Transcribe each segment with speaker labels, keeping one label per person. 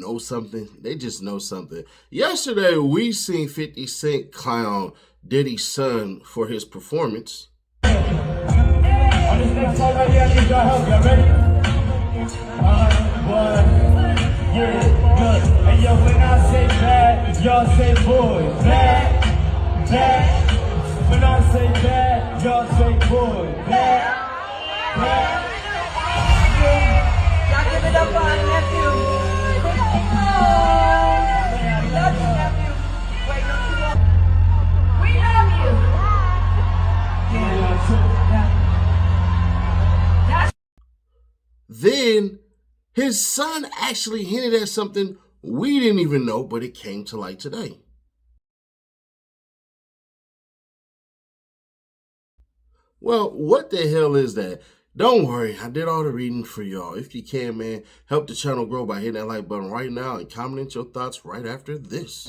Speaker 1: know something? They just know something. Yesterday, we seen 50 Cent clown Diddy's son for his performance.
Speaker 2: On this next song right here, I need y'all help. Y'all ready? Yeah, good. And yo, when I say bad, y'all say boy. Bad, bad. When I say bad, y'all say boy. Bad, bad.
Speaker 3: Y'all give it up for our nephew. We love you, nephew. Wait, don't you love? We love you.
Speaker 1: Then his son actually hinted at something we didn't even know, but it came to light today. Well, what the hell is that? Don't worry, I did all the reading for y'all. If you can, man, help the channel grow by hitting that like button right now and comment your thoughts right after this.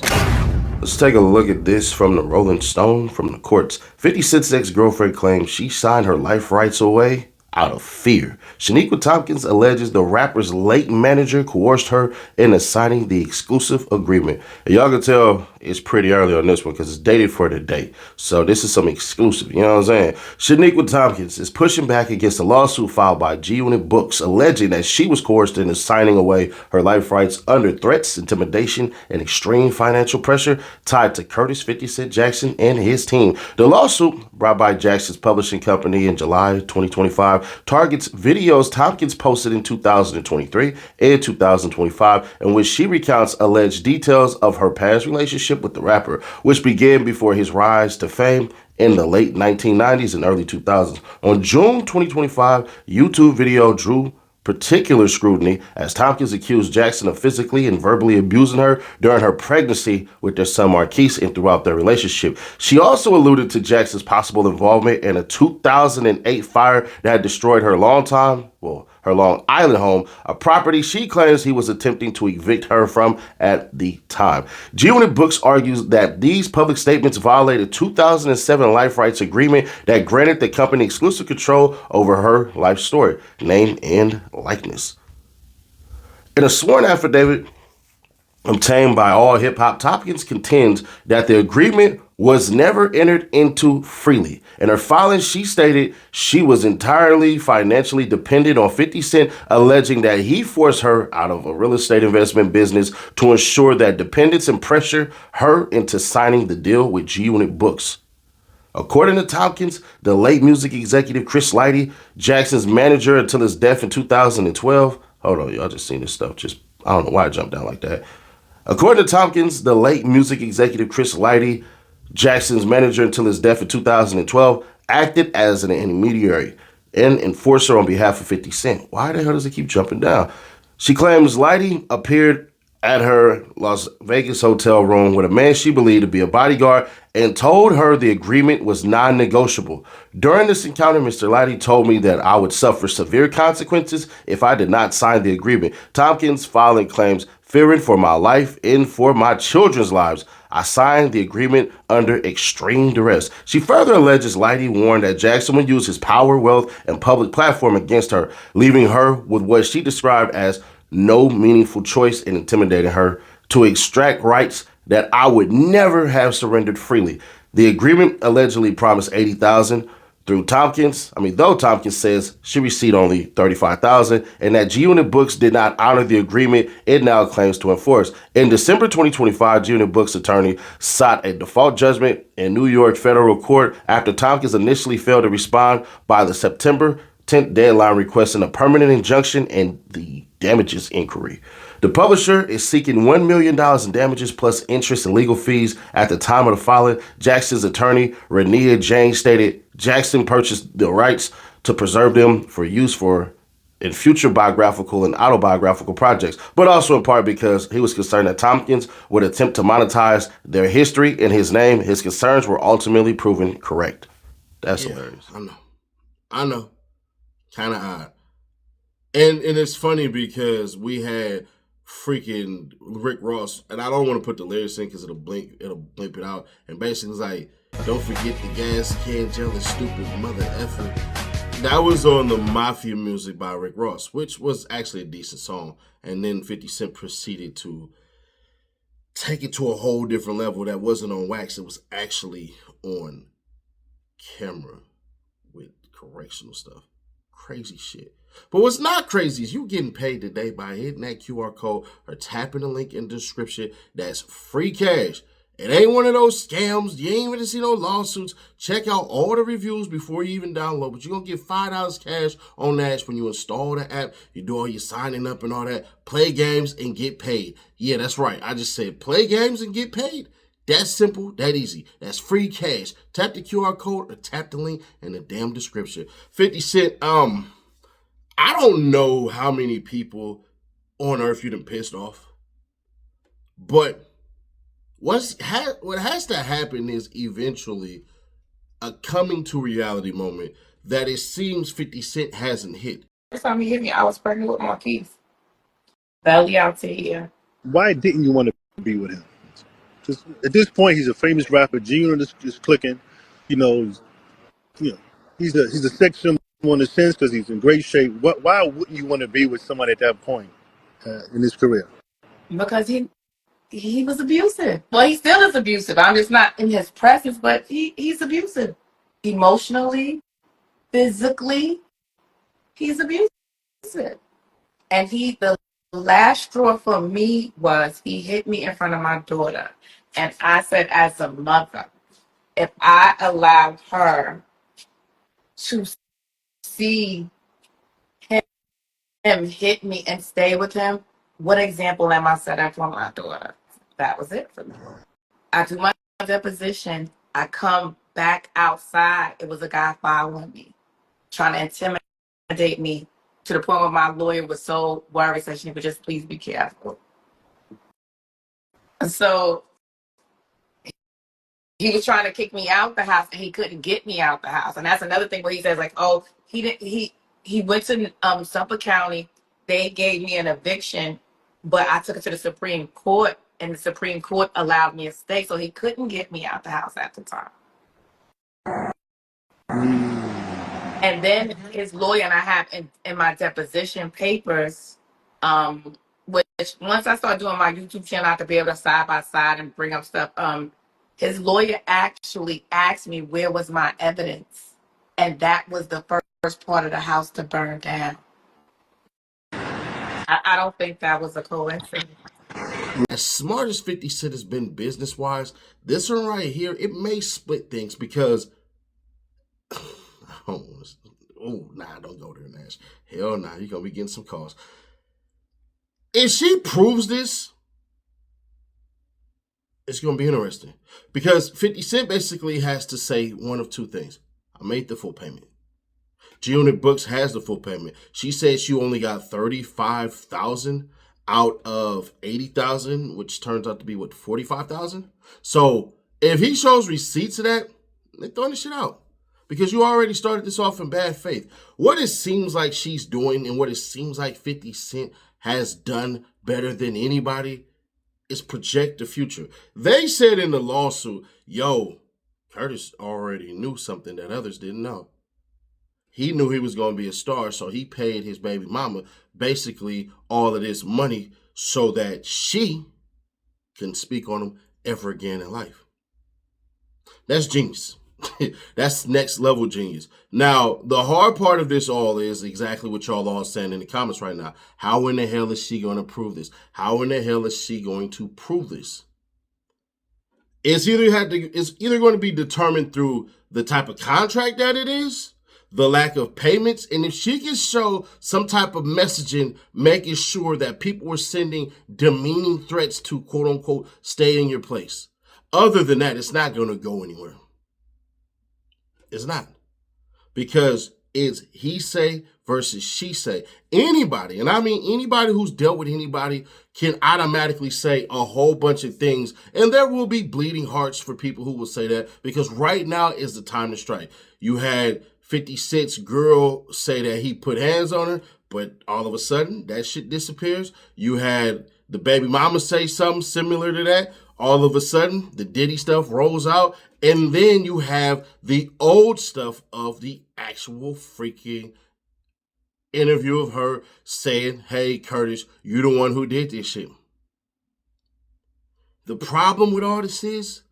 Speaker 4: Let's take a look at this from the Rolling Stone from the courts. 50 Cent's ex-girlfriend claims she signed her life rights away out of fear. Shaniqua Tompkins alleges the rapper's late manager coerced her into signing the exclusive agreement. And y'all can tell it's pretty early on this one because it's dated for today. So this is some exclusive, you know what I'm saying? Shaniqua Tompkins is pushing back against a lawsuit filed by G-Unit Books alleging that she was coerced into signing away her life rights under threats, intimidation, and extreme financial pressure tied to Curtis 50 Cent Jackson and his team. The lawsuit, brought by Jackson's publishing company in July 2025, targets videos Tompkins posted in 2023 and 2025 in which she recounts alleged details of her past relationship with the rapper, which began before his rise to fame in the late 1990s and early 2000s. On June 2025, YouTube video drew particular scrutiny as Tompkins accused Jackson of physically and verbally abusing her during her pregnancy with their son Marquise and throughout their relationship. She also alluded to Jackson's possible involvement in a 2008 fire that had destroyed her her Long Island home, a property she claims he was attempting to evict her from at the time. G-Unit Books argues that these public statements violated 2007 life rights agreement that granted the company exclusive control over her life story, name, and likeness. In a sworn affidavit obtained by All Hip Hop, Tompkins contends that the agreement was never entered into freely. In her filing, she stated she was entirely financially dependent on 50 Cent, alleging that he forced her out of a real estate investment business to ensure that dependence and pressure her into signing the deal with G-Unit Books. According to Tompkins, the late music executive Chris Lighty, Jackson's manager until his death in 2012. Hold on, y'all just seen this stuff. I don't know why I jumped down like that. According to Tompkins, the late music executive Chris Lighty, Jackson's manager until his death in 2012, acted as an intermediary and enforcer on behalf of 50 Cent. Why the hell does it keep jumping down? She claims Lighty appeared at her Las Vegas hotel room with a man she believed to be a bodyguard and told her the agreement was non-negotiable. During this encounter, Mr. Lighty told me that I would suffer severe consequences if I did not sign the agreement. Tompkins filing claims, fearing for my life and for my children's lives, I signed the agreement under extreme duress. She further alleges Lighty warned that Jackson would use his power, wealth, and public platform against her, leaving her with what she described as no meaningful choice in intimidating her to extract rights that I would never have surrendered freely. The agreement allegedly promised $80,000 though Tompkins says she received only $35,000 and that G-Unit Books did not honor the agreement it now claims to enforce. In December 2025, G-Unit Books attorney sought a default judgment in New York federal court after Tompkins initially failed to respond by the September 10th deadline requesting a permanent injunction and the damages inquiry. The publisher is seeking $1 million in damages plus interest and legal fees. At the time of the filing, Jackson's attorney, Renia Jane, stated Jackson purchased the rights to preserve them for use in future biographical and autobiographical projects, but also in part because he was concerned that Tompkins would attempt to monetize their history in his name. His concerns were ultimately proven correct. That's hilarious.
Speaker 1: I know. Kind of odd. And it's funny because we had freaking Rick Ross, and I don't want to put the lyrics in because it'll blink it out. And basically it's like, don't forget the gas can, jealous, stupid mother effer. That was on the Mafia Music by Rick Ross, which was actually a decent song. And then 50 Cent proceeded to take it to a whole different level that wasn't on wax. It was actually on camera with correctional stuff. Crazy shit. But what's not crazy is you getting paid today by hitting that QR code or tapping the link in the description. That's free cash. It ain't one of those scams. You ain't even see no lawsuits. Check out all the reviews before you even download. But you're going to get $5 cash on that when you install the app. You do all your signing up and all that. Play games and get paid. Yeah, that's right. I just said play games and get paid. That's simple, that easy. That's free cash. Tap the QR code or tap the link in the damn description. 50 Cent, I don't know how many people on earth you done pissed off. But what has to happen is eventually a coming to reality moment that it seems 50 Cent hasn't hit.
Speaker 5: First time he hit me, I was pregnant with Marquise. Belly out to here.
Speaker 6: Why didn't you want to be with him? Just at this point, he's a famous rapper. G-Unit is clicking. You know, he's a sex symbol in a sense because he's in great shape. Why wouldn't you want to be with someone at that point in his career?
Speaker 5: Because he was abusive. Well, he still is abusive. I'm just not in his presence, but he's abusive. Emotionally, physically, he's abusive. And the last straw for me was he hit me in front of my daughter. And I said, as a mother, if I allowed her to see him hit me and stay with him, what example am I setting for my daughter? That was it for me. I do my deposition. I come back outside. It was a guy following me, trying to intimidate me to the point where my lawyer was so worried that she would just please be careful. And so he was trying to kick me out the house and he couldn't get me out the house. And that's another thing where he says like, oh, he went to Suffolk County. They gave me an eviction, but I took it to the Supreme Court and the Supreme Court allowed me to stay. So he couldn't get me out the house at the time. And then his lawyer and I have in my deposition papers, which once I started doing my YouTube channel, I have to be able to side by side and bring up stuff. His lawyer actually asked me where was my evidence, and that was the first part of the house to burn down. I don't think that was a coincidence.
Speaker 1: As smart as 50 Cent has been business-wise, this one right here, it may split things because don't go there, Nash. Hell nah, you're going to be getting some calls. If she proves this, it's going to be interesting. Because 50 Cent basically has to say one of two things. I made the full payment. G-Unit Books has the full payment. She said she only got $35,000 out of $80,000, which turns out to be, $45,000? So if he shows receipts of that, they're throwing this shit out. Because you already started this off in bad faith. What it seems like she's doing and what it seems like 50 Cent has done better than anybody is project the future. They said in the lawsuit, Curtis already knew something that others didn't know. He knew he was going to be a star, so he paid his baby mama basically all of this money so that she can speak on him ever again in life. That's genius. That's next level genius. Now, the hard part of this all is exactly what y'all are saying in the comments right now. How in the hell is she going to prove this? How in the hell is she going to prove this? It's either going to be determined through the type of contract that it is, the lack of payments, and if she can show some type of messaging making sure that people were sending demeaning threats to quote unquote stay in your place. Other than that, it's not going to go anywhere. It's not. Because it's he say versus she say. Anybody, and I mean anybody who's dealt with anybody, can automatically say a whole bunch of things. And there will be bleeding hearts for people who will say that, because right now is the time to strike. You had 50 Cent's girl say that he put hands on her, but all of a sudden that shit disappears. You had the baby mama say something similar to that. All of a sudden, the Diddy stuff rolls out, and then you have the old stuff of the actual freaking interview of her saying, hey, Curtis, you the one who did this shit. The problem with all this is,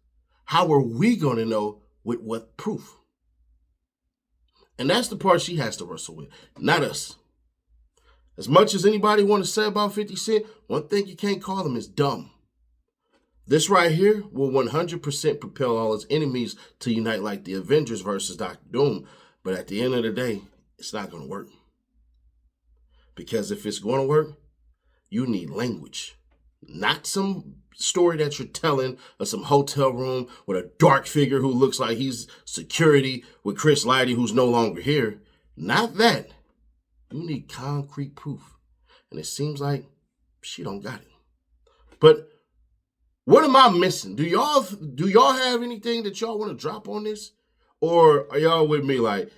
Speaker 1: how are we going to know with what proof? And that's the part she has to wrestle with, not us. As much as anybody want to say about 50 Cent, one thing you can't call him is dumb. This right here will 100% propel all his enemies to unite like the Avengers versus Dr. Doom. But at the end of the day, it's not going to work. Because if it's going to work, you need language. Not some story that you're telling of some hotel room with a dark figure who looks like he's security with Chris Lighty who's no longer here. Not that. You need concrete proof. And it seems like she don't got it. But what am I missing? Do y'all have anything that y'all want to drop on this? Or are y'all with me like,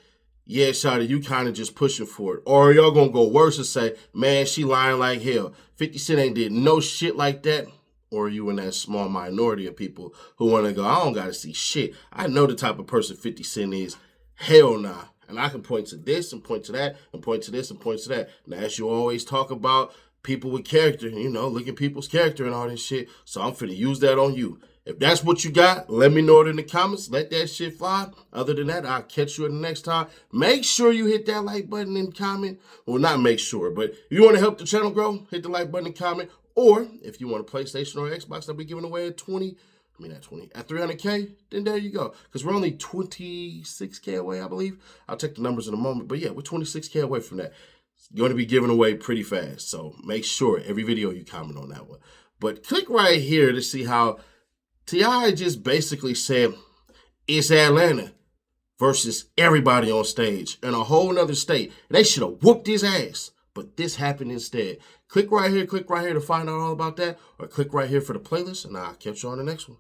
Speaker 1: yeah, Shawty, you kind of just pushing for it? Or are y'all going to go worse and say, man, she lying like hell. 50 Cent ain't did no shit like that? Or are you in that small minority of people who want to go, I don't got to see shit. I know the type of person 50 Cent is. Hell nah. And I can point to this and point to that and point to this and point to that. Now, as you always talk about people with character, look at people's character and all this shit. So I'm finna use that on you. If that's what you got, let me know it in the comments. Let that shit fly. Other than that, I'll catch you in the next time. Make sure you hit that like button and comment. Well, not make sure, but if you want to help the channel grow, hit the like button and comment. Or if you want a PlayStation or Xbox that we giving away at 300K, then there you go. Because we're only 26K away, I believe. I'll check the numbers in a moment. But yeah, we're 26K away from that. It's going to be given away pretty fast. So make sure every video you comment on that one. But click right here to see how T.I. just basically said it's Atlanta versus everybody on stage in a whole nother state. They should have whooped his ass. But this happened instead. Click right here to find out all about that. Or click right here for the playlist. And I'll catch you on the next one.